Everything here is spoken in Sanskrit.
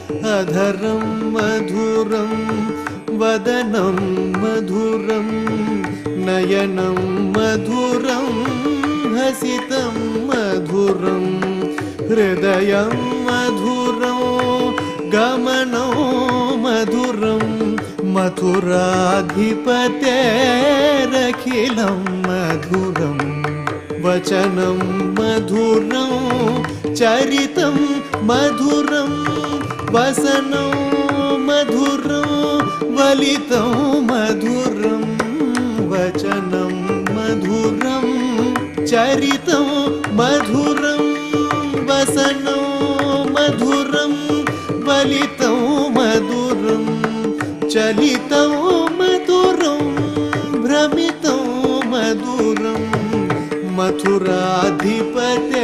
अधरं मधुरं वदनं मधुरं नयनं मधुरं हसितं मधुरं हृदयं मधुरं गमनो मधुरं मथुराधिपतेरखिलं मधुरं वचनं मधुरं चरितं मधुरं वसनं मधुरं वलितं मधुरं वचनं मधुरं चरितं मधुरं वसनं मधुरं वलितं मधुरं चलितं मधुरं भ्रमितं मधुरं मथुराधिपते